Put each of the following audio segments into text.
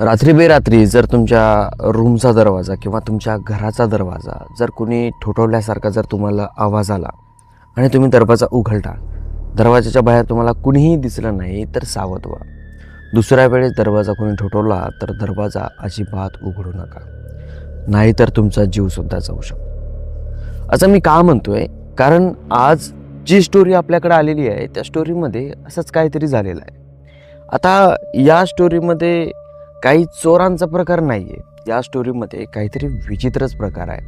रात्री बेरात्री जर तुमच्या रूमचा दरवाजा किंवा तुमच्या घराचा दरवाजा जर कोणी ठोठवल्यासारखा जर तुम्हाला आवाज आला आणि तुम्ही दरवाजा उघडला, दरवाजाच्या बाहेर तुम्हाला कुणीही दिसलं नाही तर सावध व्हा. दुसऱ्या वेळेस दरवाजा कोणी ठोठवला तर दरवाजा अजिबात उघडू नका, नाहीतर तुमचा जीवसुद्धा जाऊ शकतो. असं मी का म्हणतोय, कारण आज जी स्टोरी आपल्याकडे आलेली आहे त्या स्टोरीमध्ये असंच काहीतरी झालेलं आहे. आता या स्टोरीमध्ये काही चोरांचा प्रकार नाही आहे, या स्टोरीमध्ये काहीतरी विचित्रच प्रकार आहे.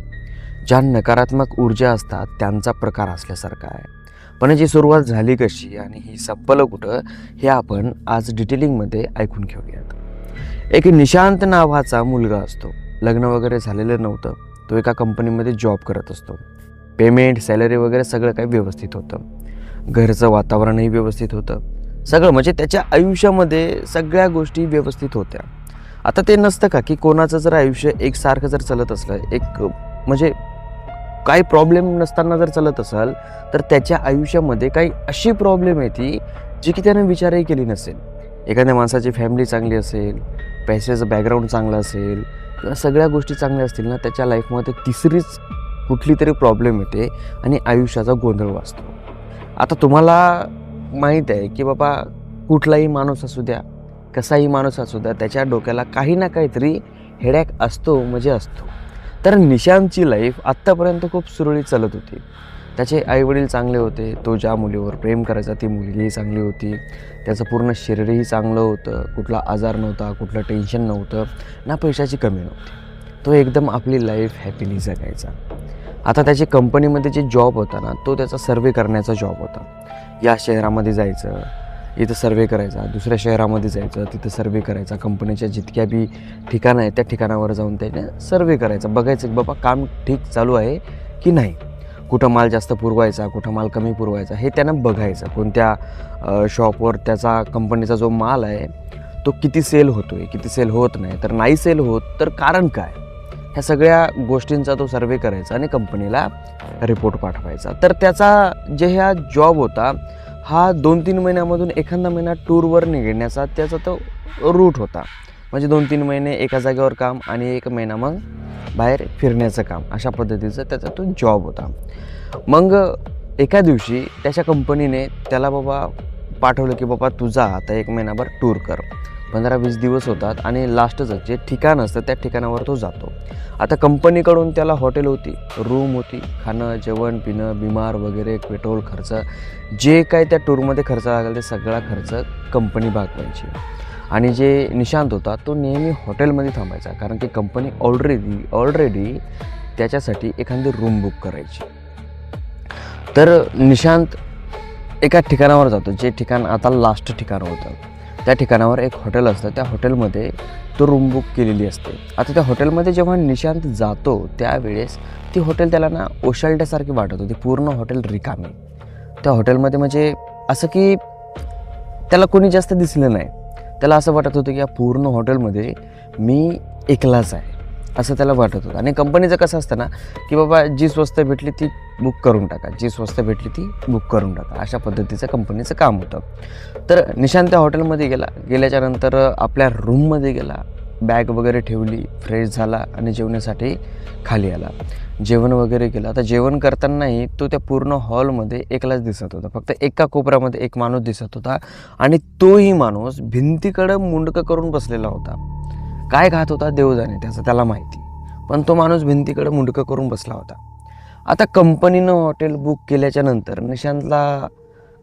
ज्या नकारात्मक ऊर्जा असतात त्यांचा प्रकार असल्यासारखा आहे. पण याची सुरुवात झाली कशी आणि ही संपलं कुठं हे आपण आज डिटेलिंगमध्ये ऐकून घेऊयात. एक निशांत नावाचा मुलगा असतो. लग्न वगैरे झालेलं नव्हतं. तो एका कंपनीमध्ये जॉब करत असतो. पेमेंट, सॅलरी वगैरे सगळं काही व्यवस्थित होतं. घरचं वातावरणही व्यवस्थित होतं. सगळं म्हणजे त्याच्या आयुष्यामध्ये सगळ्या गोष्टी व्यवस्थित होत्या. आता ते नसतं का की कोणाचं जर आयुष्य एकसारखं जर चालत असलं, एक म्हणजे काही प्रॉब्लेम नसताना जर चालत असेल तर त्याच्या आयुष्यामध्ये काही अशी प्रॉब्लेम येते जी की त्यानं विचारही केली नसेल. एखाद्या माणसाची फॅमिली चांगली असेल, पैशाचं बॅकग्राऊंड चांगलं असेल किंवा सगळ्या गोष्टी चांगल्या असतील ना, त्याच्या लाईफमध्ये तिसरीच कुठली तरी प्रॉब्लेम येते आणि आयुष्याचा गोंधळ वाजतो. आता तुम्हाला माहीत आहे की बाबा कुठलाही माणूस असू द्या, कसाही माणूस असू द्या, त्याच्या डोक्याला काही ना काहीतरी हेडॅक असतो म्हणजे असतो. तर निशांतची लाईफ आत्तापर्यंत खूप सुरळीत चालत होती. त्याचे आईवडील चांगले होते. तो ज्या मुलीवर प्रेम करायचा ती मुलगीही चांगली होती. त्याचं पूर्ण शरीरही चांगलं होतं. कुठला आजार नव्हता, कुठलं टेन्शन नव्हतं, ना पैशाची कमी नव्हती. तो एकदम आपली लाईफ हॅपीली जगायचा. आता त्याची कंपनीमध्ये जे जॉब होता ना, तो त्याचा सर्वे करण्याचा जॉब होता. या शहरामध्ये जायचं, इथं सर्वे करायचा, दुसऱ्या शहरामध्ये जायचं, तिथं सर्वे करायचा. कंपनीच्या जितक्या बी ठिकाणं आहेत त्या ठिकाणावर जाऊन त्याने सर्वे करायचा, बघायचं की बाबा काम ठीक चालू आहे की नाही, कुठं माल जास्त पुरवायचा, कुठं माल कमी पुरवायचा, हे त्यानं बघायचं. कोणत्या शॉपवर त्याचा कंपनीचा जो माल आहे तो किती सेल होतो आहे, किती सेल होत नाही, तर नाही सेल होत तर कारण काय, ह्या सगळ्या गोष्टींचा तो सर्वे करायचा आणि कंपनीला रिपोर्ट पाठवायचा. तर त्याचा जे ह्या जॉब होता हा 2-3 महिन्यामधून एखादा महिना टूरवर निघण्याचा त्याचा तो रूट होता. म्हणजे 2-3 महिने एका जागेवर काम आणि 1 महिना मग बाहेर फिरण्याचं काम, अशा पद्धतीचा त्याचा तो जॉब होता. मग एका दिवशी त्याच्या कंपनीने त्याला बाबा पाठवलं की बाबा तू जा आता 1 महिनाभर टूर कर. 15-20 दिवस होतात आणि लास्टचं जे ठिकाण असतं त्या ठिकाणावर तो जातो. आता कंपनीकडून त्याला हॉटेल होती, रूम होती, खाणं, जेवण, पिणं, बिमार वगैरे, पेट्रोल खर्च, जे काय त्या टूरमध्ये खर्च लागेल ते सगळा खर्च कंपनी भागवायची. आणि जे निशांत होता तो नेहमी हॉटेलमध्ये थांबायचा, कारण की कंपनी ऑलरेडी त्याच्यासाठी एखादी रूम बुक करायची. तर निशांत एका ठिकाणावर जातो, जे ठिकाण आता लास्ट ठिकाण होतं. त्या ठिकाणावर एक हॉटेल असतं, त्या हॉटेलमध्ये तो रूम बुक केलेली असते. आता त्या हॉटेलमध्ये जेव्हा निशांत जातो त्यावेळेस ती हॉटेल त्याला ना ओशाळल्यासारखी वाटत होती. पूर्ण हॉटेल रिकामी. त्या हॉटेलमध्ये म्हणजे असं की त्याला कोणी जास्त दिसलं नाही. त्याला असं वाटत होतं की या पूर्ण हॉटेलमध्ये मी एकलाच आहे, असं त्याला वाटत होतं. आणि कंपनीचं कसं असतं ना की बाबा जी स्वस्त भेटली ती बुक करून टाका, जी स्वस्त भेटली ती बुक करून टाका, अशा पद्धतीचं कंपनीचं काम होतं. तर निशांत त्या हॉटेलमध्ये गेल्याच्या नंतर आपल्या रूममध्ये गेला, बॅग वगैरे ठेवली, फ्रेश झाला आणि जेवण्यासाठी खाली आला. जेवण वगैरे केलं. आता जेवण करतानाही तो त्या पूर्ण हॉलमध्ये एकलाच दिसत होता. फक्त एका कोपऱ्यामध्ये एक माणूस दिसत होता आणि तोही माणूस भिंतीकडं मुंडकं करून बसलेला होता. काय खात होता देव जाणे, त्याला माहिती, पण तो माणूस भिंतीकडे मुंडकं करून बसला होता. आता कंपनीनं हॉटेल बुक केल्याच्या नंतर निशांतला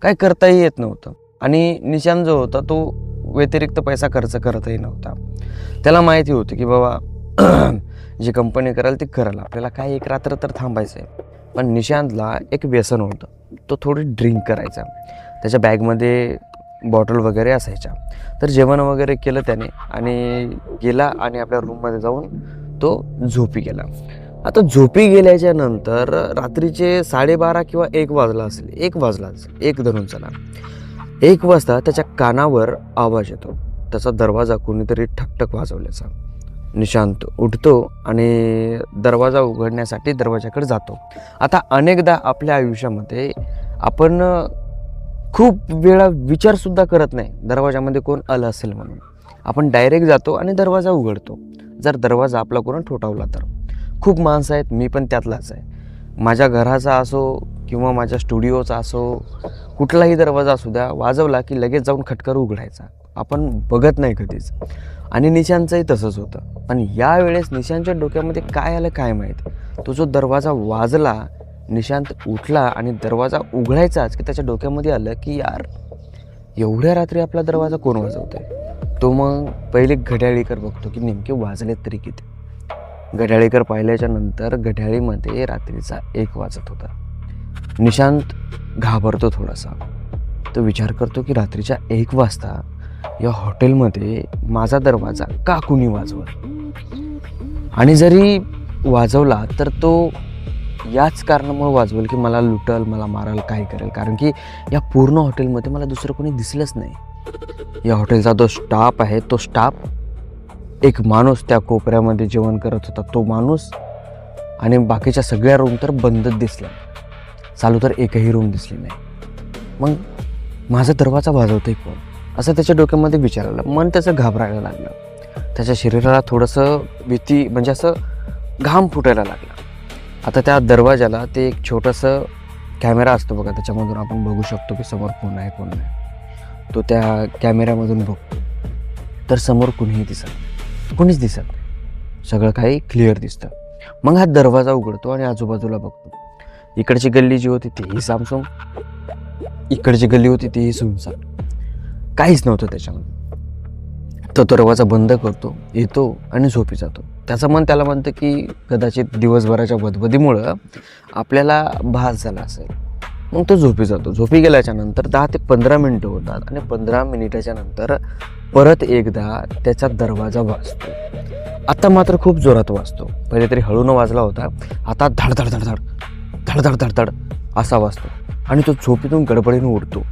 काय करताही येत नव्हतं आणि निशांत जो होता तो व्यतिरिक्त पैसा खर्च करतही नव्हता. त्याला माहिती होतं की बाबा जी कंपनी कराल ती कराल, आपल्याला काय एक रात्र तर थांबायचं आहे. पण निशांतला एक व्यसन होतं, तो थोडी ड्रिंक करायचा. त्याच्या बॅगमध्ये बॉटल वगैरे असायच्या. तर जेवण वगैरे केलं त्याने आणि गेला आणि आपल्या रूममध्ये जाऊन तो झोपी गेला. आता झोपी गेल्याच्या नंतर रात्रीचे 12:30 किंवा 1 वाजला असेल, 1 वाजलाच, 1 धरून चला. 1 वाजता त्याच्या कानावर आवाज येतो. त्याचा दरवाजा कोणीतरी ठकठक वाजवल्याचा. निशांत उठतो आणि दरवाजा उघडण्यासाठी दरवाजाकडे जातो. आता अनेकदा आपल्या आयुष्यामध्ये आपण खूप वेळा विचारसुद्धा करत नाही दरवाजामध्ये कोण आलं असेल म्हणून. आपण डायरेक्ट जातो आणि दरवाजा उघडतो. जर दरवाजा आपला कोण ठोठावला तर. खूप माणसं आहेत, मी पण त्यातलाच आहे. माझ्या घराचा असो किंवा माझ्या स्टुडिओचा असो, कुठलाही दरवाजा असू द्या, वाजवला की लगेच जाऊन खटकर उघडायचा. आपण बघत नाही कधीच. आणि निशांतचंही तसंच होतं. पण यावेळेस निशांतच्या डोक्यामध्ये काय आलं काय माहीत, तो जो दरवाजा वाजला, निशांत उठला आणि दरवाजा उघडायचाच की त्याच्या डोक्यामध्ये आलं की यार, एवढ्या रात्री आपला दरवाजा कोण वाजवतंय. तो मग पहिले घड्याळीकर बघतो की नेमके वाजलेत तरी किती. घड्याळीकर पाहिल्याच्या नंतर घड्याळीमध्ये रात्रीचा 1 वाजत होता. निशांत घाबरतो थोडासा. तो विचार करतो की रात्रीच्या 1 वाजता या हॉटेलमध्ये माझा दरवाजा का कुणी वाजवल, आणि जरी वाजवला तर तो याच कारणामुळे वाजवेल की मला लुटल, मला मारल, काय करेल. कारण की या पूर्ण हॉटेलमध्ये मला दुसरं कोणी दिसलंच नाही. या हॉटेलचा जो स्टाफ आहे, तो स्टाफ, एक माणूस त्या कोपऱ्यामध्ये जेवण करत होता तो माणूस, आणि बाकीच्या सगळ्या रूम तर बंदच दिसल्या. चालू तर एकही रूम दिसली नाही. मग माझा दरवाजा वाजवतोय कोण, असं त्याच्या डोक्यामध्ये विचार आला. मन त्याचं घाबरायला लागलं. त्याच्या शरीराला थोडंसं भीती, म्हणजे असं घाम फुटायला लागला. आता त्या दरवाजाला ते एक छोटंसं कॅमेरा असतो बघा, त्याच्यामधून आपण बघू शकतो की समोर कोण आहे कोण नाही. तो त्या कॅमेऱ्यामधून बघतो तर समोर कुणीही दिसत नाही, कोणीच दिसत नाही. सगळं काही क्लिअर दिसतं. मग हा दरवाजा उघडतो आणि आजूबाजूला बघतो. इकडची गल्ली जी होती तीही सामसूम, इकडची गल्ली होती तीही सुमसाम, काहीच नव्हतं त्याच्यामध्ये. तो दरवाजा बंद करतो, येतो आणि झोपी जातो. त्याचं मन त्याला म्हणतं की कदाचित दिवसभराच्या बदबदीमुळं आपल्याला भास झाला असेल. मग तो झोपी जातो. झोपी गेल्याच्या नंतर 10 ते 15 मिनटं होतात आणि 15 मिनिटाच्या नंतर परत एकदा त्याचा दरवाजा वाजतो. आता मात्र खूप जोरात वाजतो. पहिले तरी हळून वाजला होता, आता धडधड धडधड धडधड धडधड असा वाजतो. आणि तो झोपेतून गडबडीने उठतो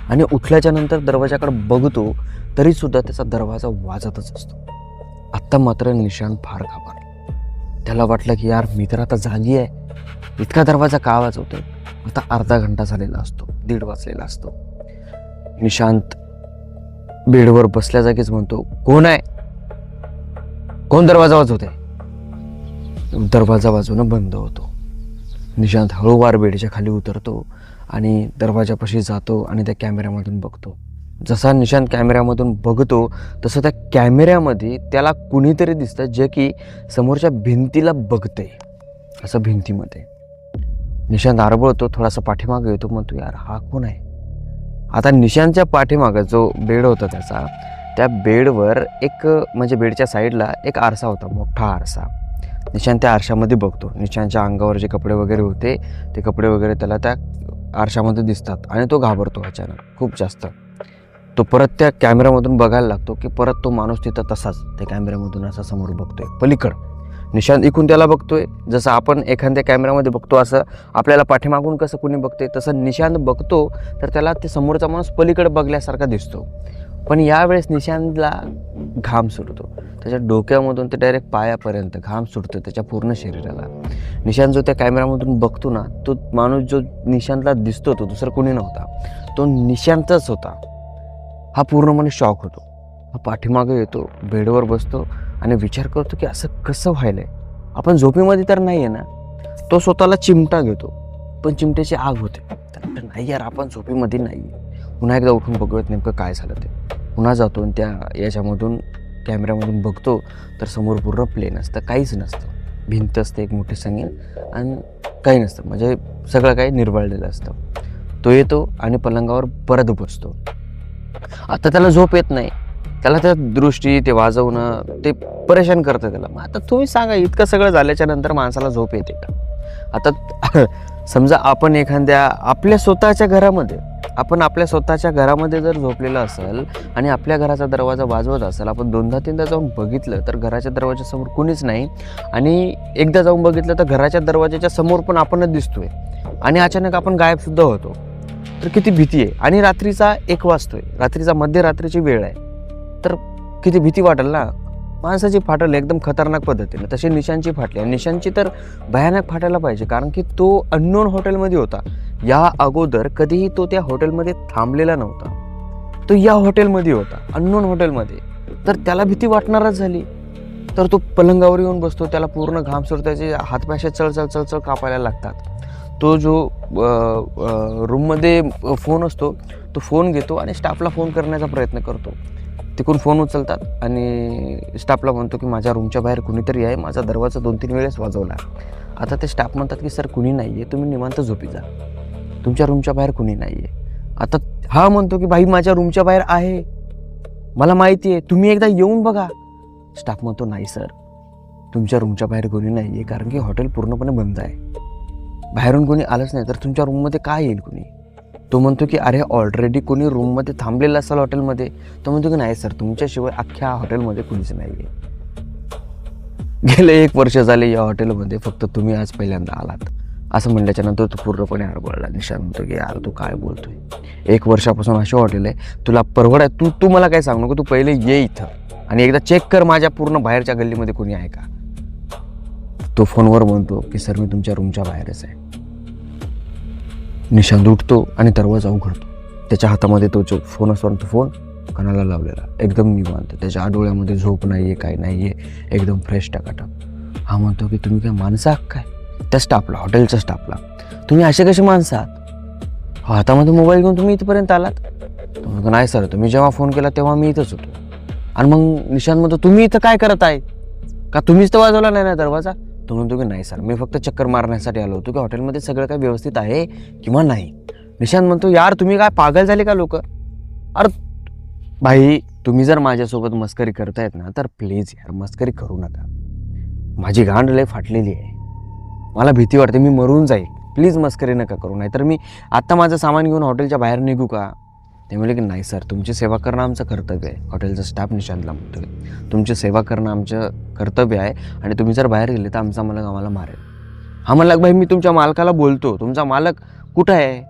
आणि उठल्याच्या नंतर दरवाजाकडे बघतो तरीसुद्धा त्याचा दरवाजा वाजतच असतो. आत्ता मात्र निशांत फार घाबरला. त्याला वाटलं की यार, मी तर आता जागी आहे, इतका दरवाजा का वाजवतोय. आता अर्धा घंटा झालेला असतो, 1:30 वाजलेला असतो. निशांत बेडवर बसल्या जागीच म्हणतो, कोण आहे, कोण दरवाजा वाजवतंय. दरवाजा वाजवणं बंद होतो. निशांत हळूवार बेडच्या खाली उतरतो आणि दरवाजापाशी जातो आणि त्या कॅमेऱ्यामधून बघतो. जसा निशांत कॅमेऱ्यामधून बघतो तसं त्या कॅमेऱ्यामध्ये त्याला कुणीतरी दिसतं जे की समोरच्या भिंतीला बघतंय. असं भिंतीमध्ये निशांत आरबळतो, थोडासा पाठीमागं येतो, म्हणतो यार हा कोण आहे. आता निशांतच्या पाठीमागं जो बेड होता त्याचा, त्या बेडवर एक, म्हणजे बेडच्या साईडला एक आरसा होता, मोठा आरसा. निशांत त्या आरशामध्ये बघतो. निशांतच्या अंगावर जे कपडे वगैरे होते ते कपडे वगैरे त्याला त्या आरशामध्ये दिसतात आणि तो घाबरतो अचानक खूप जास्त. तो परत त्या कॅमेऱ्यामधून बघायला लागतो की परत तो माणूस तिथं तसाच त्या कॅमेऱ्यामधून असा समोर बघतोय पलीकडं. निशांत इकून त्याला बघतोय, जसं आपण एखाद्या कॅमेऱ्यामध्ये बघतो असं आपल्याला पाठीमागून कसं कुणी बघतोय तसं निशांत बघतो, तर त्याला ते समोरचा माणूस पलीकडे बघल्यासारखा दिसतो. पण यावेळेस निशांतला घाम सुटतो. त्याच्या डोक्यामधून ते डायरेक्ट पायापर्यंत घाम सुटतो त्याच्या पूर्ण शरीराला. निशांत जो त्या कॅमेऱ्यामधून बघतो ना, तो माणूस जो निशांतला दिसतो तो दुसरा कोणी नव्हता, तो निशांतच होता. हा पूर्णपणे शॉक होतो. हा पाठीमागं येतो, बेडवर बसतो आणि विचार करतो की असं कसं व्हायलंय, आपण झोपेमध्ये तर नाही आहे ना. तो स्वतःला चिमटा घेतो, पण चिमट्याची आग होते. तर नाही यार, आपण झोपेमध्ये नाही. पुन्हा एकदा उठून बघूयात नेमकं काय झालं ते. पुन्हा जातो आणि त्या याच्यामधून कॅमेऱ्यामधून बघतो तर समोर पूर्ण प्लेन असतं, काहीच नसतं. भिंत असते एक मोठी संगीन आणि काही नसतं, म्हणजे सगळं काही निर्वाळलेलं असतं. तो येतो आणि पलंगावर परत बसतो. आता त्याला झोप येत नाही. त्याला त्या दृष्टी, ते वाजवणं, ते परेशान करतं त्याला. मग आता तुम्ही सांगा, इतकं सगळं झाल्याच्या नंतर माणसाला झोप येते का. आता समजा आपण एखाद्या आपल्या स्वतःच्या घरामध्ये जर झोपलेलं असेल आणि आपल्या घराचा दरवाजा वाजवत असेल, आपण 2दा-3दा जाऊन बघितलं तर घराच्या दरवाजासमोर कुणीच नाही, आणि एकदा जाऊन बघितलं तर घराच्या दरवाजाच्या समोर पण आपणच दिसतोय आणि अचानक आपण गायबसुद्धा होतो, तर किती भीती आहे. आणि रात्रीचा 1 वाजतोय, रात्रीचा मध्यरात्रीची वेळ आहे, तर किती भीती वाटेल ना. माणसाची फाटल एकदम खतरनाक पद्धतीने. तशी निशांची फाटली, आणि निशांची तर भयानक फाटायला पाहिजे, कारण की तो अननोन हॉटेलमध्ये होता. या अगोदर कधीही तो त्या हॉटेलमध्ये थांबलेला नव्हता. तो या हॉटेलमध्ये होता, अननोन हॉटेलमध्ये. तर त्याला भीती वाटणारच झाली. तर तो पलंगावर येऊन बसतो, त्याला पूर्ण घाम सुटतो, त्याचे हातपाय असे चळचळ कापायला लागतात. तो जो रूममध्ये फोन असतो तो फोन घेतो आणि स्टाफला फोन करण्याचा प्रयत्न करतो. तिकडून फोन उचलतात आणि स्टाफला म्हणतो की माझ्या रूमच्या बाहेर कुणीतरी आहे, माझा दरवाजा 2-3 वेळेस वाजवला. आता ते स्टाफ म्हणतात की सर कुणी नाही आहे, तुम्ही निवांत झोपी जा, तुमच्या रूमच्या बाहेर कुणी नाही आहे. आता हा म्हणतो की भाई माझ्या रूमच्या बाहेर आहे, मला माहिती आहे, तुम्ही एकदा येऊन बघा. स्टाफ म्हणतो नाही सर, तुमच्या रूमच्या बाहेर कोणी नाही आहे, कारण की हॉटेल पूर्णपणे बंद आहे, बाहेरून कोणी आलंच नाही, तर तुमच्या रूममध्ये काय येईल कोणी. तो म्हणतो की अरे ऑलरेडी कोणी रूममध्ये थांबलेलं असेल हॉटेलमध्ये. तो म्हणतो की नाही सर, तुमच्याशिवाय अख्ख्या हॉटेलमध्ये कोणीच नाही आहे, गेले 1 वर्ष झाले या हॉटेलमध्ये, फक्त तुम्ही आज पहिल्यांदा आलात. असं म्हणल्याच्या नंतर तो पूर्णपणे आरबळला. निशांत म्हणतो की यार तू काय बोलतोय, 1 वर्षापासून अशी हॉटेल आहे, तुला परवडाय, तू मला काय सांगू नको, तू पहिले ये इथं आणि एकदा चेक कर माझ्या पूर्ण बाहेरच्या गल्लीमध्ये कोणी आहे का. तो फोनवर म्हणतो की सर मी तुमच्या रूमच्या बाहेरच आहे. निशांत उठतो आणि दरवाजा उघडतो. त्याच्या हातामध्ये तो जो फोन असतो तो फोन कानाला लावलेला, एकदम निवांत, त्याच्या डोळ्यामध्ये झोप नाही आहे, काय नाही आहे, एकदम फ्रेश टकाटक. हा म्हणतो की तुम्ही काय माणसं आहात काय, त्या स्टाफला, हॉटेलच्या स्टाफला, तुम्ही असे कसे माणसं आहात, हातामध्ये मोबाईल घेऊन तुम्ही इथपर्यंत आलात. तो म्हणतो नाही सर, तुम्ही जेव्हा फोन केला तेव्हा मी इथंच होतो. आणि मग निशांत म्हणतो तुम्ही इथं काय करत आहे, का तुम्हीच तर वाजवला नाही ना दरवाजा. तो म्हणतो की नाही सर, मी फक्त चक्कर मारण्यासाठी आलो होतो की हॉटेलमध्ये सगळं काय व्यवस्थित आहे किंवा नाही. निशांत म्हणतो यार तुम्ही काय पागल झाले का लोक. अरे भाई तुम्ही जर माझ्यासोबत मस्करी करतायत ना तर प्लीज यार मस्करी करू नका, माझी गांड लय फाटलेली आहे, मला भीती वाटते मी मरून जाईल, प्लीज मस्करी नका करू, नाही तर मी आत्ता माझं सामान घेऊन हॉटेलच्या बाहेर निघू का. ते म्हणले की नाही सर, तुमची सेवा करणं आमचं कर्तव्य आहे. हॉटेलचा स्टाफ निशांतला म्हणतोय तुमची सेवा करणं आमचं कर्तव्य आहे आणि तुम्ही जर बाहेर गेले तर आमचा मालक आम्हाला मारेल. हा म्हणला भाई मी तुमच्या मालकाला बोलतो, तुमचा मालक कुठं आहे,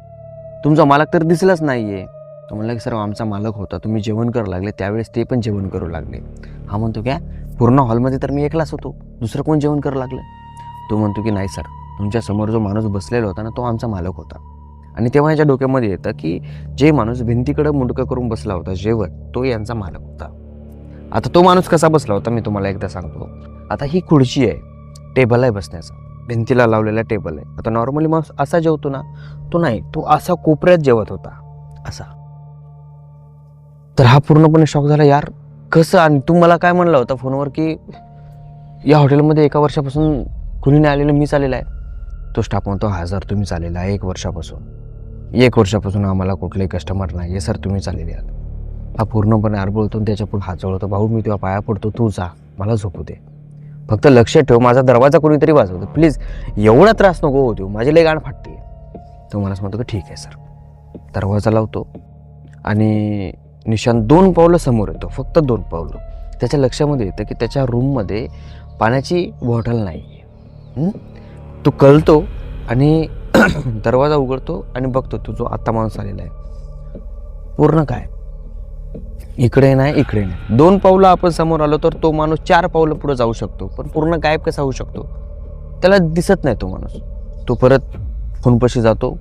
तुमचा मालक तर दिसलाच नाही आहे. तो म्हणला की सर आमचा मालक होता, तुम्ही जेवण करू लागले त्यावेळेस ते पण जेवण करू लागले. हा म्हणतो क्या पूर्ण हॉलमध्ये तर मी एकलाच होतो, दुसरं कोण जेवण करू लागलं. तो म्हणतो की नाही सर, तुमच्या समोर जो माणूस बसलेला होता ना तो आमचा मालक होता. आणि तेव्हा याच्या डोक्यामध्ये येतं की जे माणूस भिंतीकडे मुंडकं करून बसला होता जेवण, तो यांचा मालक होता. आता तो माणूस कसा बसला होता मी तुम्हाला एकदा सांगतो. आता ही खुर्ची आहे, टेबल आहे बसण्याचा, भिंतीला लावलेला टेबल आहे. आता नॉर्मली माणूस असा जेवतो ना, तो नाही, तो असा कोपऱ्यात जेवत होता असा. तर हा पूर्णपणे शॉक झाला, यार कसं. आणि तू मला काय म्हणला होता फोनवर की या हॉटेलमध्ये 1 वर्षापासून कुणी नाही आलेलं, मीच आलेला आहे. तो स्टाफ म्हणतो हा सर तुम्हीच आलेला आहे 1 वर्षापासून आम्हाला कुठलेही कस्टमर नाही आहे सर, तुम्हीच आलेले आहात. हा पूर्णपणे आरबळतो आणि त्याच्या पुढे हात जोडतो, भाऊ मी तेव्हा पाया पडतो, तू जा, मला झोपू दे, फक्त लक्ष ठेव माझा दरवाजा कोणीतरी वाजवतो, प्लीज एवढा त्रास नको होतो, माझी लय गाण फाटते. तो मला म्हणतो की ठीक आहे सर. दरवाजा लावतो आणि निशांत 2 पावलं समोर येतो, फक्त 2 पावलं. त्याच्या लक्षामध्ये येतं की त्याच्या रूममध्ये पाण्याची बॉटल नाही आहे. तो कळतो आणि दरवाजा उघडतो आणि बघतो तो जो आत्ता माणूस आलेला आहे पूर्ण काय इकडे नाही इकडे नाही. 2 पावलं आपण समोर आलो तर तो माणूस 4 पावलं पुढे जाऊ शकतो, पण पूर्ण गायब कसा होऊ शकतो, त्याला दिसत नाही तो माणूस. तो परत फोनपाशी जातो,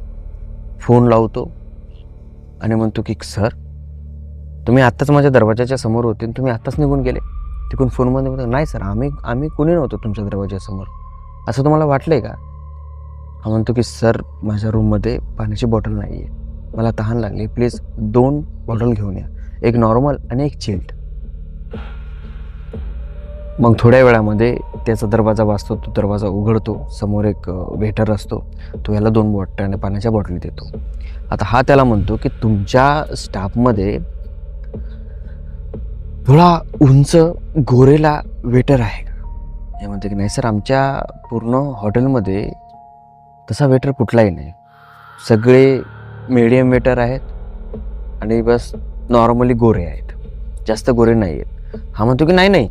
फोन लावतो आणि म्हणतो की सर तुम्ही आत्ताच माझ्या दरवाजाच्या समोर होते, तुम्ही आत्ताच निघून गेले. तिकडून फोनमध्ये म्हणतो नाही सर, आम्ही कोणी नव्हतो तुमच्या दरवाजासमोर, असं तुम्हाला वाटलं आहे का. हा म्हणतो की सर माझ्या रूममध्ये पाण्याची बॉटल नाही आहे, मला तहान लागली, प्लीज 2 बॉटल घेऊन या, एक नॉर्मल आणि एक चिल्ड. मग थोड्या वेळामध्ये त्याचा दरवाजा वाजतो, तो दरवाजा उघडतो, समोर एक वेटर असतो, तो याला 2 बॉटल पाण्याच्या बॉटली देतो. आता हा त्याला म्हणतो की तुमच्या स्टाफमध्ये थोडा उंच गोरेला वेटर आहे का. हे म्हणते की नाही सर, आमच्या पूर्ण हॉटेलमध्ये तसा वेटर कुठलाही नाही, सगळे मीडियम वेटर आहेत आणि बस नॉर्मली गोरे आहेत, जास्त गोरे नाही आहेत. हा म्हणतो की नाही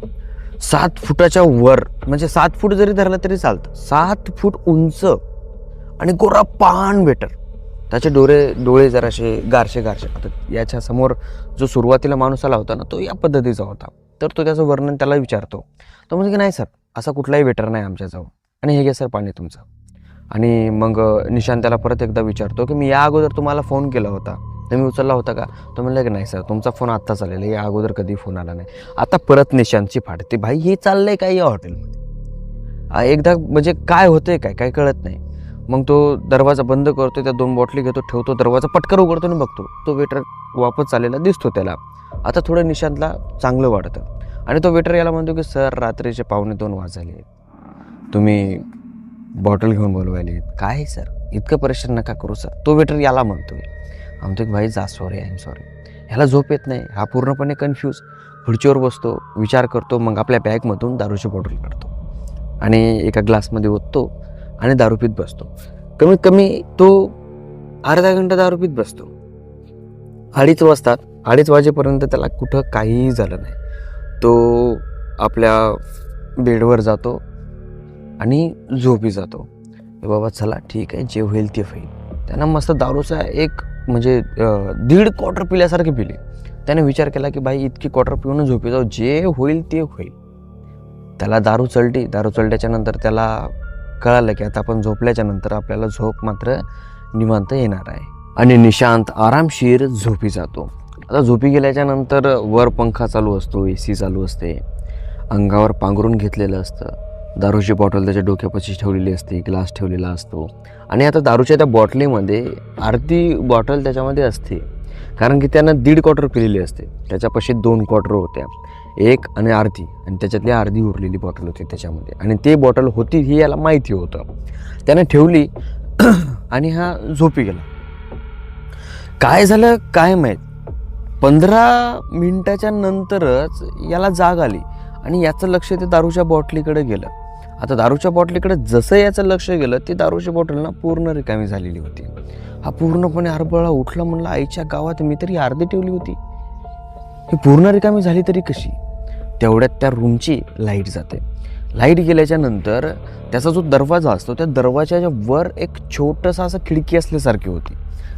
7 फुटाच्या वर, म्हणजे 7 फूट जरी धरलं तरी चालतं, 7 फूट उंच आणि गोरा पान वेटर, त्याचे डोळे जरासे गारशे. आता याच्या समोर जो सुरुवातीला माणूस आला होता ना तो या पद्धतीचा होता. तर तो त्याचं वर्णन त्याला विचारतो. तो म्हणजे की नाही सर, असा कुठलाही वेटर नाही आमच्याजवळ, आणि हे घ्या सर पाणी तुमचं. आणि मग निशांत त्याला परत एकदा विचारतो की मी या अगोदर तुम्हाला फोन केला होता तुम्ही उचलला होता का? तो म्हणलं की नाही सर, तुमचा फोन आत्ताच आलेला, या अगोदर कधी फोन आला नाही. आता परत निशांतची फाटते. भाई हे चाललंय काय या हॉटेलमध्ये? एकदा म्हणजे काय होतंय काय काय कळत नाही. मग तो दरवाजा बंद करतो, त्या 2 बॉटली घेतो, ठेवतो, दरवाजा पटकन उघडतो आणि बघतो तो वेटर वापस चाललेला दिसतो त्याला. आता थोडं निशांतला चांगलं वाटतं आणि तो वेटर याला म्हणतो की सर, रात्रीचे 1:45 वाजले, तुम्ही बॉटल घेऊन बोलवायले. काय सर, इतकं परेशान नका करू सर. तो वेटर याला म्हणतो की भाई जा, सॉरी, आय एम सॉरी. ह्याला झोप येत नाही, हा पूर्णपणे कन्फ्यूज. खुर्चीवर बसतो, विचार करतो, मग आपल्या बॅगमधून दारूची बॉटल काढतो आणि एका ग्लासमध्ये ओततो आणि दारू पीत बसतो. कमीत कमी तो अर्धा घंटा दारू पीत बसतो. 2:30 वाजतात. 2:30 वाजेपर्यंत त्याला कुठं काहीही झालं नाही. तो आपल्या बेडवर जातो आणि झोपी जातो. बाबा चला ठीक आहे, जे होईल ते होईल. त्यानं मस्त दारूचा एक म्हणजे 1.5 क्वार्टर पिल्यासारखे पिले. त्याने विचार केला की भाई इतकी क्वार्टर पिऊन झोपी जाऊ, जे होईल ते होईल. त्याला दारू चढल्याच्या नंतर त्याला कळालं की आता आपण झोपल्याच्या नंतर आपल्याला झोप मात्र निवांत येणार आहे आणि निशांत आरामशीर झोपी जातो. आता झोपी गेल्याच्या नंतर वर पंखा चालू असतो, AC चालू असते, अंगावर पांघरून घेतलेलं असतं, दारूची बॉटल त्याच्या डोक्यापाशी ठेवलेली असते, ग्लास ठेवलेला असतो आणि आता दारूच्या त्या बॉटलीमध्ये अर्धी बॉटल त्याच्यामध्ये असते, कारण की त्यानं 1.5 क्वार्टर पिलेली असते. त्याच्यापाशी 2 क्वार्टर होत्या, 1 आणि अर्धी, आणि त्याच्यातली अर्धी उरलेली बॉटल होती त्याच्यामध्ये, आणि ते बॉटल होती ही याला माहिती होतं. त्यानं ठेवली आणि हा झोपी गेला. काय झालं काय माहीत, 15 मिनिटाच्या नंतरच याला जाग आली आणि याचं लक्ष ते दारूच्या बॉटलीकडे गेलं. आता दारूच्या बॉटलीकडे जसं याचं लक्ष गेलं, ती दारूची बॉटल ना पूर्ण रिकामी झालेली होती. हा पूर्णपणे हरबळला उठला, म्हणला आईच्या गावात मी तरी अर्धी ठेवली होती, ही पूर्ण रिकामी झाली तरी कशी? तेवढ्यात त्या रूमची लाईट जाते. लाईट गेल्याच्या नंतर त्याचा जो दरवाजा असतो, त्या दरवाजाच्या वर एक छोटंसं असं खिडकी असल्यासारखी होती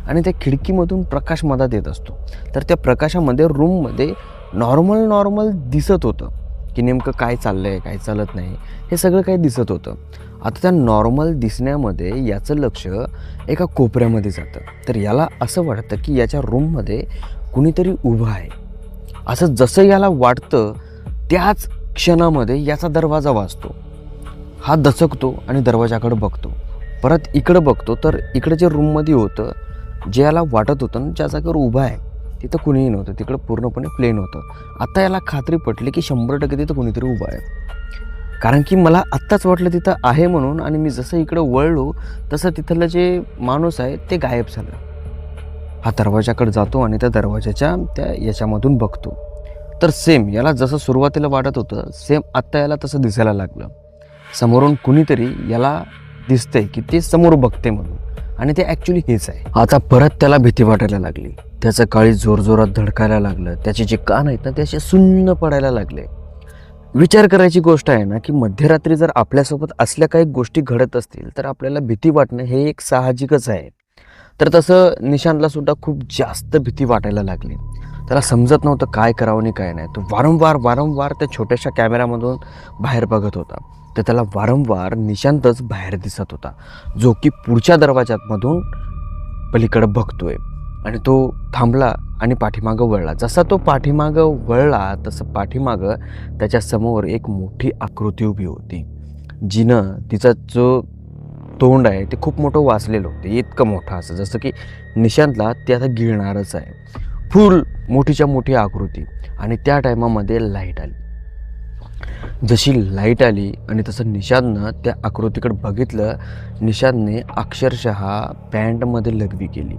आणि त्या खिडकीमधून प्रकाश मधात येत असतो. तर त्या प्रकाशामध्ये रूममध्ये नॉर्मल दिसत होतं की नेमकं काय चाललं आहे, काय चालत नाही, हे सगळं काही दिसत होतं. आता त्या नॉर्मल दिसण्यामध्ये याचं लक्ष एका कोपऱ्यामध्ये जातं. तर याला असं वाटतं की याच्या रूममध्ये कुणीतरी उभं आहे. असं जसं याला वाटतं त्याच क्षणामध्ये याचा दरवाजा वाजतो. हा दचकतो आणि दरवाजाकडे बघतो. परत इकडं बघतो तर इकडे जे रूममध्ये होतं, जे याला वाटत होतं ना ज्या जागेवर उभा आहे, तिथं कुणीही नव्हतं. तिकडं पूर्णपणे प्लेन होतं. आता याला खात्री पटली की 100% तिथं कुणीतरी उभं आहे, कारण की मला आत्ताच वाटलं तिथं आहे म्हणून, आणि मी जसं इकडं वळलो तसं तिथलं जे माणूस आहे ते गायब झालं. हा दरवाजाकडे जातो आणि त्या दरवाजाच्या त्या याच्यामधून बघतो, तर सेम याला जसं सुरुवातीला वाटत होतं सेम आत्ता याला तसं दिसायला लागलं. समोरून कुणीतरी याला दिसतंय की ते समोर बघते म्हणून, आणि ते ॲक्च्युली हेच आहे. आता परत त्याला भीती वाटायला लागली. त्याचं काळी जोरजोरात धडकायला लागलं. त्याचे जे कान आहेत ना ते असे सुन्न पडायला लागले. विचार करायची गोष्ट आहे ना की मध्यरात्री जर आपल्यासोबत असल्या काही गोष्टी घडत असतील तर आपल्याला भीती वाटणं हे एक साहजिकच आहे. तर तसं निशांतला सुद्धा खूप जास्त भीती वाटायला लागली. त्याला समजत नव्हतं काय करावं आणि काय नाही. तो वारंवार त्या छोट्याशा कॅमेऱ्यामधून बाहेर बघत होता. तर त्याला वारंवार निशांतच बाहेर दिसत होता, जो की पुढच्या दरवाजामधून पलीकडे बघतोय. आणि तो थांबला आणि पाठीमागं वळला. जसा तो पाठीमागं वळला तसं पाठीमागं त्याच्यासमोर एक मोठी आकृती उभी होती, जिनं तिचा जो तोंड आहे ते खूप मोठं वाचलेलं होतं, इतकं मोठं असं जसं की निशांतला ते आता गिळणारच आहे. फुल मोठीच्या मोठी आकृती. आणि त्या टायमामध्ये लाईट आली. जशी लाईट आली आणि तसं निशांतनं त्या आकृतीकडे बघितलं. निशांतने अक्षरशः पॅन्टमध्ये लघवी केली,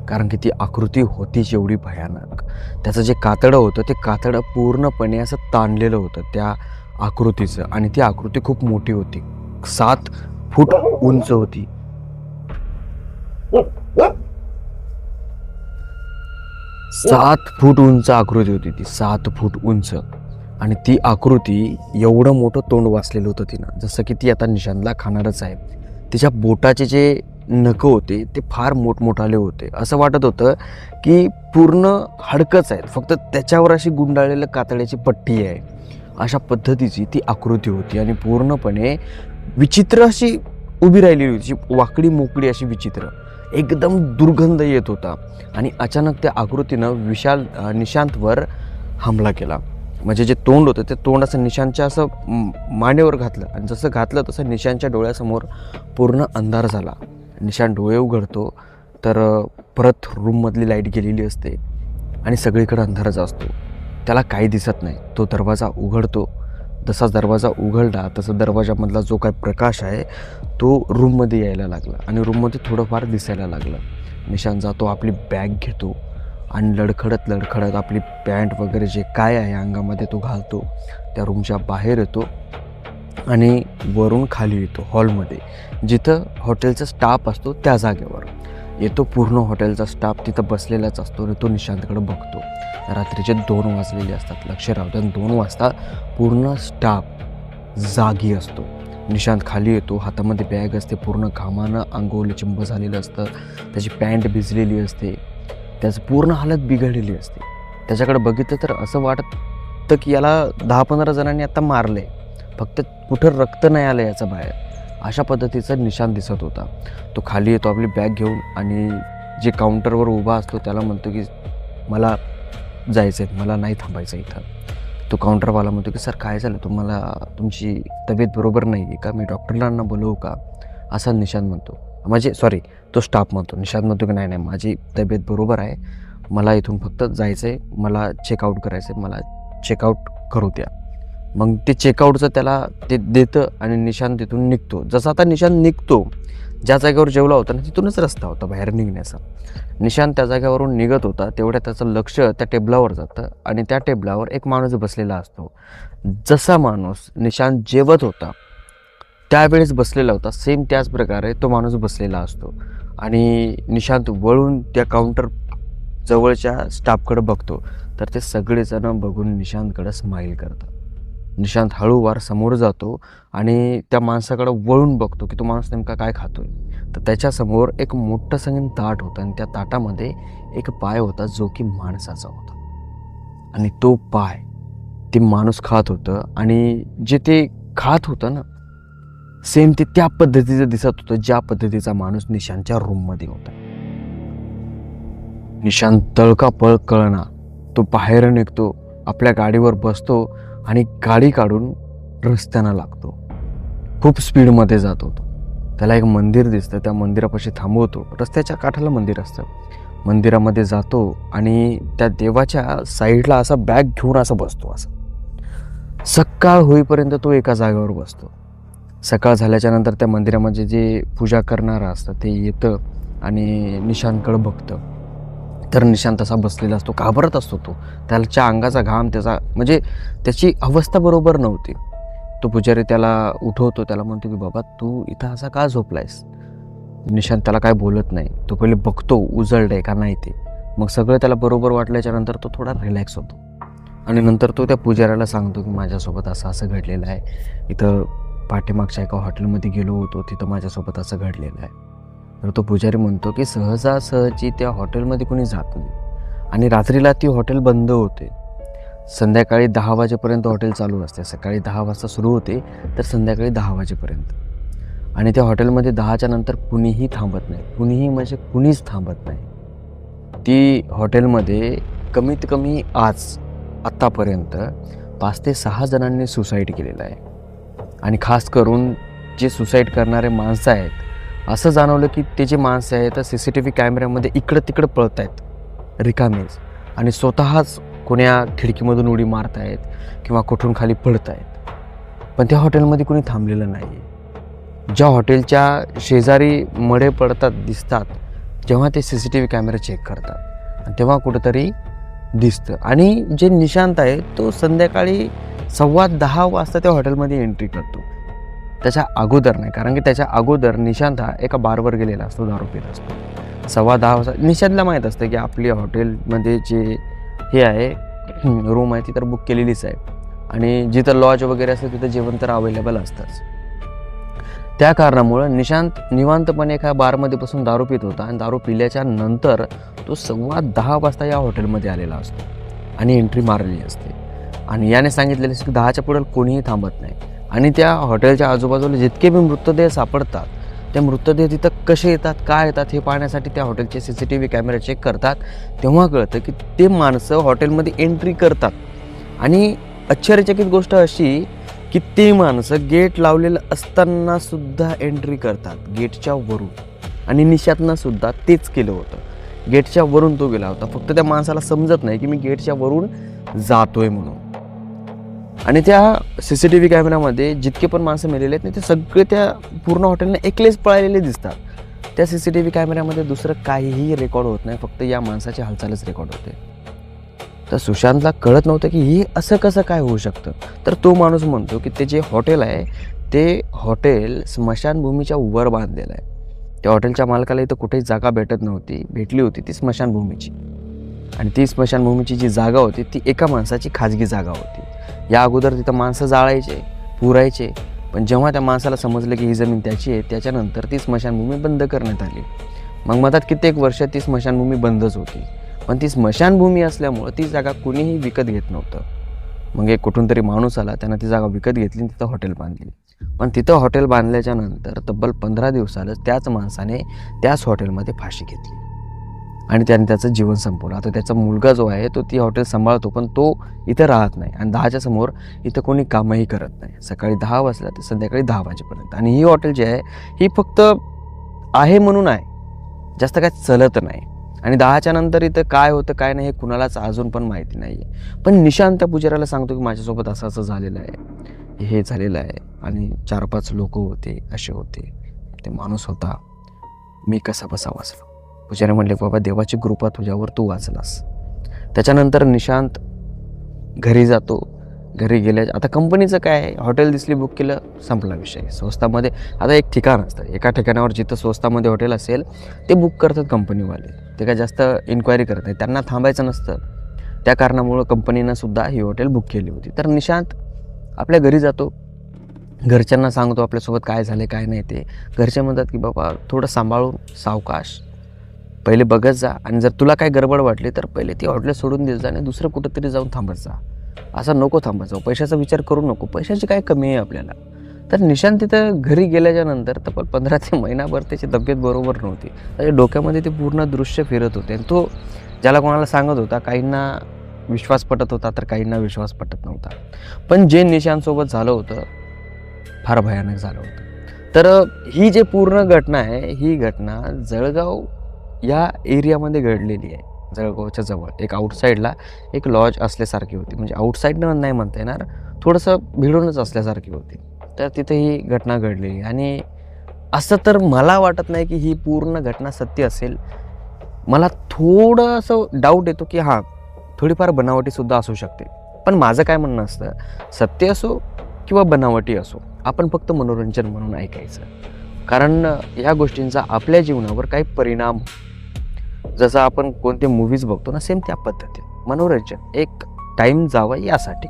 कारण की ती आकृती होतीच एवढी भयानक. त्याचं जे कातडं होतं ते कातडं पूर्णपणे असं ताणलेलं होतं त्या आकृतीचं, आणि ती आकृती खूप मोठी होती, 7 फूट उंच होती. 7 फूट उंच आकृती होती ती, 7 फूट उंच. आणि ती आकृती एवढं मोठं तोंड वाचलेलं होतं तिनं, जसं की ती आता निशांतला खाणारच आहे. तिच्या बोटाचे जे नखं होते ते फार मोठमोठाले होते. असं वाटत होतं की पूर्ण हाडकंच आहेत, फक्त त्याच्यावर अशी गुंडाळलेलं कातड्याची पट्टी आहे. अशा पद्धतीची ती आकृती होती आणि पूर्णपणे विचित्र अशी उभी राहिलेली होती, वाकडी मोकळी अशी विचित्र. एकदम दुर्गंध येत होता आणि अचानक त्या आकृतीनं निशांतवर हमला केला. म्हणजे जे तोंड होतं ते तोंड असं निशांतच्या असं मांडीवर घातलं आणि जसं घातलं तसं निशांतच्या डोळ्यासमोर पूर्ण अंधार झाला. निशांत डोळे उघडतो तर परत रूममधली लाईट गेलेली असते आणि सगळीकडे अंधारच असतो. त्याला काही दिसत नाही. तो दरवाजा उघडतो. जसा दरवाजा उघडला तसा दरवाजामधला जो काही प्रकाश आहे तो रूममध्ये यायला लागला आणि रूममध्ये थोडंफार दिसायला लागलं. निशांत जातो, आपली बॅग घेतो आणि लडखडत आपली पॅन्ट वगैरे जे काय आहे अंगामध्ये तो घालतो. त्या रूमच्या बाहेर येतो आणि वरून खाली येतो हॉलमध्ये, जिथं हॉटेलचा स्टाफ असतो त्या जागेवर येतो. पूर्ण हॉटेलचा स्टाफ तिथं बसलेलाच असतो आणि तो निशांतकडे बघतो. रात्रीचे 2 वाजलेले असतात. लक्ष राहतं. 2 वाजता पूर्ण स्टाफ जागी असतो. निशांत खाली येतो. हातामध्ये बॅग असते. पूर्ण घामानं अंगोल चिंब झालेलं असतं. त्याची पॅन्ट भिजलेली असते. त्याचं पूर्ण हालत बिघडलेली असते. त्याच्याकडे बघितलं तर असं वाटतं की याला 10-15 जणांनी आता मारलं आहे, फक्त कुठं रक्त नाही आलं याचं बाहेर. अशा पद्धतीचा निशांत दिसत होता. तो खाली येतो आपली बॅग घेऊन आणि जे काउंटरवर उभा असतो त्याला म्हणतो की मला जायचं आहे, मला नाही थांबायचं इथं. तो काउंटरवाला म्हणतो की सर काय झालं, तुम्हाला तुमची तब्येत बरोबर नाही आहे का, मी डॉक्टरांना बोलवू का, असा निशांत म्हणतो. म्हणजे सॉरी, तो स्टाफ म्हणतो. निशांत म्हणतो की नाही नाही, माझी तब्येत बरोबर आहे, मला इथून फक्त जायचं आहे, मला चेकआउट करायचं आहे, मला चेकआउट करू द्या. मग ते चेकआउटचं त्याला ते देतं आणि निशांत तिथून निघतो. जसं आता निशांत निघतो, ज्या जागेवर जेवला होता ना तिथूनच रस्ता होता बाहेर निघण्याचा. निशांत त्या जागेवरून निघत होता तेवढ्या त्याचं लक्ष त्या टेबलावर जातं आणि त्या टेबलावर एक माणूस बसलेला असतो. जसा माणूस निशांत जेवत होता त्यावेळेस बसलेला होता, सेम त्याच प्रकारे तो माणूस बसलेला असतो. आणि निशांत वळून त्या काउंटर जवळच्या स्टाफकडे बघतो तर ते सगळेजण बघून निशांतकडे स्माईल करतात. निशांत हळूवार समोर जातो आणि त्या माणसाकडे वळून बघतो की तो माणूस नेमका काय खातोय. तर त्याच्यासमोर एक मोठं संगीन ताट होतं आणि त्या ताटामध्ये एक पाय होता जो की माणसाचा होता. आणि तो पाय ते माणूस खात होतं आणि जे ते खात होतं ना सेम ते त्या पद्धतीचं दिसत होतं ज्या पद्धतीचा माणूस निशांतच्या रूममध्ये होता. निशांत तळकापळ कळना तो बाहेर निघतो, आपल्या गाडीवर बसतो आणि गाडी काढून रस्त्यानं लागतो. खूप स्पीडमध्ये जात होतो. त्याला एक मंदिर दिसतं, त्या मंदिरापाशी थांबवतो. रस्त्याच्या काठाला मंदिर असतं. मंदिरामध्ये जातो आणि त्या देवाच्या साईडला असा बॅग घेऊन असं बसतो. असं सकाळ होईपर्यंत तो एका जागेवर बसतो. सकाळ झाल्याच्या नंतर त्या मंदिरामध्ये जे पूजा करणारं असतं ते येतं आणि निशांतकडे बघतं. तर निशांत असा बसलेला असतो, घाबरत असतो तो. त्याच्या अंगाचा घाम, त्याचा म्हणजे त्याची अवस्था बरोबर नव्हती. तो पुजारी त्याला उठवतो, त्याला म्हणतो की बाबा तू इथं असा का झोपलायस. निशांत त्याला काय बोलत नाही. तो पहिले बघतो उजळलंय का नाही ते. मग सगळं त्याला बरोबर वाटल्याच्या नंतर तो थोडा रिलॅक्स होतो आणि नंतर तो त्या पुजाऱ्याला सांगतो की माझ्यासोबत असं असं घडलेलं आहे, इथं पाठीमागच्या एका हॉटेलमध्ये गेलो होतो, तिथं माझ्यासोबत असं घडलेलं आहे. तर तो पुजारी म्हणतो की सहजासहजी त्या हॉटेलमध्ये कोणी जात नाही आणि रात्रीला ती हॉटेल बंद होते. संध्याकाळी 10 वाजेपर्यंत हॉटेल चालू असते. सकाळी 10 वाजता सुरू होते तर संध्याकाळी 10 वाजेपर्यंत. आणि त्या हॉटेलमध्ये 10च्या नंतर कुणीही थांबत नाही. कुणीही म्हणजे कुणीच थांबत नाही. ती हॉटेलमध्ये कमीत कमी आत्तापर्यंत 5 ते 6 जणांनी सुसाईड केलेलं आहे. आणि खास करून जे सुसाईड करणारे माणसं आहेत असं जाणवलं की ते जे माणसं आहेत CCTV कॅमेऱ्यामध्ये इकडं तिकडं पळत आहेत रिकामेच आणि स्वतःच कोण्या खिडकीमधून उडी मारत आहेत किंवा कुठून खाली पडत आहेत. पण त्या हॉटेलमध्ये कोणी थांबलेलं नाही आहे. ज्या हॉटेलच्या शेजारी मडे पडतात दिसतात जेव्हा ते CCTV कॅमेरा चेक करतात तेव्हा कुठंतरी दिसतं. आणि जे निशांत आहे तो संध्याकाळी 10:15 वाजता त्या हॉटेलमध्ये एंट्री करतो. त्याच्या अगोदर नाही, कारण की त्याच्या अगोदर निशांत हा एका बारवर गेलेला असतो, दारू पित असतो. 10:15 वाजता निशांतला माहीत असतं की आपली हॉटेलमध्ये जे हे आहे रूम आहे ती तर बुक केलेलीच आहे आणि जिथं लॉज वगैरे असतं तिथं जेवण तर अवेलेबल असतंच. त्या कारणामुळं निशांत निवांतपणे एका बारमध्ये बसून दारू पित होता आणि दारू पिल्याच्या नंतर तो 10:15 वाजता या हॉटेलमध्ये आलेला असतो आणि एंट्री मारलेली असते. आणि याने सांगितलेलं असतं की 10च्या पुढे कोणीही थांबत नाही. आणि त्या हॉटेलच्या आजूबाजूला जितके बी मृतदेह सापडतात ते मृतदेह तिथं कसे येतात, काय येतात हे पाहण्यासाठी त्या हॉटेलचे CCTV कॅमेरे चेक करतात. तेव्हा कळतं की ते माणसं हॉटेलमध्ये एंट्री करतात. आणि आश्चर्यचकित गोष्ट अशी की ते माणसं गेट लावलेलं असताना सुद्धा एंट्री करतात गेटच्या वरून. आणि निशातनं सुद्धा तेच केलं होतं. गेटच्या वरून तो गेला होता. फक्त त्या माणसाला समजत नाही की मी गेटच्या वरून जातोय म्हणून. आणि त्या CCTV कॅमेऱ्यामध्ये जितके पण माणसं मेलेले आहेत ना, ते सगळे त्या पूर्ण हॉटेलने एकलेच पळालेले दिसतात. त्या CCTV कॅमेऱ्यामध्ये दुसरं काहीही रेकॉर्ड होत नाही, फक्त या माणसाची हालचालच रेकॉर्ड होते. तर सुशांतला कळत नव्हतं की हे असं कसं काय होऊ शकतं. तर तो माणूस म्हणतो की ते जे हॉटेल आहे ते हॉटेल स्मशानभूमीच्या वर बांधलेलं आहे. त्या हॉटेलच्या मालकाला इथं कुठेही जागा भेटत नव्हती, भेटली होती ती स्मशानभूमीची. आणि ती स्मशानभूमीची जी जागा होती ती एका माणसाची खाजगी जागा होती. या अगोदर तिथं माणसं जाळायचे, पुरायचे, पण जेव्हा त्या माणसाला समजलं की ही जमीन त्याची आहे, त्याच्यानंतर ती स्मशानभूमी बंद करण्यात आली. मग मधात कित्येक वर्ष ती स्मशानभूमी बंदच होती. पण ती स्मशानभूमी असल्यामुळं ती जागा कुणीही विकत घेत नव्हतं. मग एक कुठून तरी माणूस आला, त्यानं ती जागा विकत घेतली आणि तिथं हॉटेल बांधली. पण तिथं हॉटेल बांधल्याच्या नंतर तब्बल 15 दिवसालाच त्याच माणसाने त्याच हॉटेलमध्ये फाशी घेतली आणि त्याने त्याचं जीवन संपवलं. आता त्याचा मुलगा जो आहे तो ती हॉटेल सांभाळतो, पण तो इथं राहत नाही. आणि 10च्या समोर इथं कोणी कामही करत नाही. सकाळी 10 वाजता ते संध्याकाळी 10 वाजेपर्यंत. आणि ही हॉटेल जी आहे ही फक्त आहे म्हणून आहे, जास्त काय चलत नाही. आणि 10च्या नंतर इथं काय होतं काय नाही हे कुणालाच अजून पण माहिती नाही आहे. पण निशांत त्या पुजाऱ्याला सांगतो की माझ्यासोबत असं असं झालेलं आहे, हे झालेलं आहे आणि 4-5 लोक होते, असे होते, ते माणूस होता, मी कसा बसा वाचलो. पुजारी म्हणले बाबा देवाची कृपा तुझ्यावर, तू वाचलास. त्याच्यानंतर निशांत घरी जातो. घरी गेल्या आता कंपनीचं काय आहे, हॉटेल दिसली, बुक केलं, संपला विषय. स्वस्तामध्ये आता एक ठिकाण असतं, एका ठिकाणावर जिथं स्वस्तामध्ये हॉटेल असेल ते बुक करतात कंपनीवाले. ते काय जास्त इन्क्वायरी करत नाही, त्यांना थांबायचं नसतं. त्या कारणामुळं कंपनीनं सुद्धा ही हॉटेल बुक केली होती. तर निशांत आपल्या घरी जातो, घरच्यांना सांगतो आपल्यासोबत काय झालं काय नाही ते. घरचे म्हणतात की बाबा थोडं सांभाळून, सावकाश, पहिले बघत जा, आणि जर तुला काय गडबड वाटली तर पहिले ती हॉटेल सोडून देत जा आणि दुसरं कुठंतरी जाऊन थांबत जा. असं नको थांबत जाऊ, पैशाचा विचार करू नको, पैशाची काय कमी आहे आपल्याला. तर निशांत तिथं घरी गेल्याच्या नंतर तब्बल 15 ते महिनाभर त्याची तब्येत बरोबर नव्हती. त्याच्या डोक्यामध्ये ते पूर्ण दृश्य फिरत होते. आणि तो ज्याला कोणाला सांगत होता, काहींना विश्वास पटत होता तर काहींना विश्वास पटत नव्हता. पण जे निशांतसोबत झालं होतं फार भयानक झालं होतं. तर ही जे पूर्ण घटना आहे, ही घटना जळगाव या एरियामध्ये घडलेली आहे. जळगावच्या जवळ एक आउटसाईडला एक लॉज असल्यासारखी होती. म्हणजे आउटसाईडनं नाही म्हणता येणार, थोडंसं भिडूनच असल्यासारखी होती. तर तिथे ही घटना घडलेली. आणि असं तर मला वाटत नाही की ही पूर्ण घटना सत्य असेल. मला थोडं असं डाऊट येतो की हां, थोडीफार बनावटीसुद्धा असू शकते. पण माझं काय म्हणणं असतं, सत्य असो किंवा बनावटी असो, आपण फक्त मनोरंजन म्हणून ऐकायचं. कारण ह्या गोष्टींचा आपल्या जीवनावर काही परिणाम, जसं आपण कोणते मूव्हीज बघतो ना, सेम त्या पद्धतीने मनोरंजन, एक टाईम जावा यासाठी.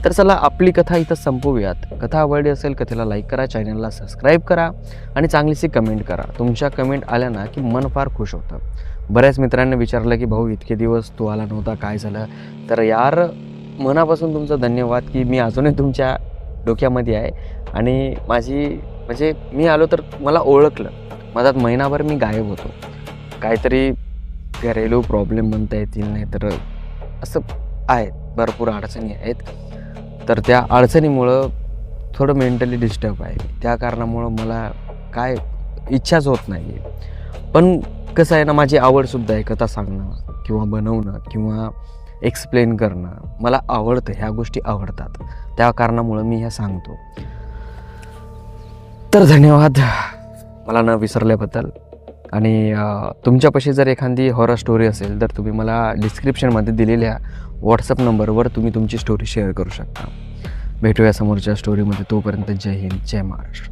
तर चला आपली कथा इथं संपवूयात. कथा आवडली असेल कथेला लाईक करा, चॅनलला सबस्क्राईब करा आणि चांगलीशी कमेंट करा. तुमच्या कमेंट आल्या ना की मन फार खुश होतं. बऱ्याच मित्रांनी विचारलं की भाऊ इतके दिवस तू आला नव्हता, काय झालं. तर यार मनापासून तुमचं धन्यवाद की मी अजूनही तुमच्या डोक्यामध्ये आहे. आणि माझी म्हणजे मी आलो तर मला ओळखलं. मधात महिनाभर मी गायब होतो, काहीतरी घरेलू प्रॉब्लेम म्हणता येतील, नाही तर असं आहेत, भरपूर अडचणी आहेत. तर त्या अडचणीमुळं थोडं मेंटली डिस्टर्ब आहे. त्या कारणामुळं मला काय इच्छाच होत नाही आहे. पण कसं आहे ना, माझी आवडसुद्धा आहे कथा सांगणं किंवा बनवणं किंवा एक्सप्लेन करणं. मला आवडतं, ह्या गोष्टी आवडतात. त्या कारणामुळं मी ह्या सांगतो. तर धन्यवाद मला न विसरल्याबद्दल. आणि तुमच्यापाशी जर एखादी हॉरर स्टोरी असेल तर तुम्ही मला डिस्क्रिप्शनमध्ये दिलेल्या व्हॉट्सअप नंबरवर तुम्ही तुमची स्टोरी शेअर करू शकता. भेटूया समोरच्या स्टोरीमध्ये. तोपर्यंत जय हिंद, जय महाराष्ट्र.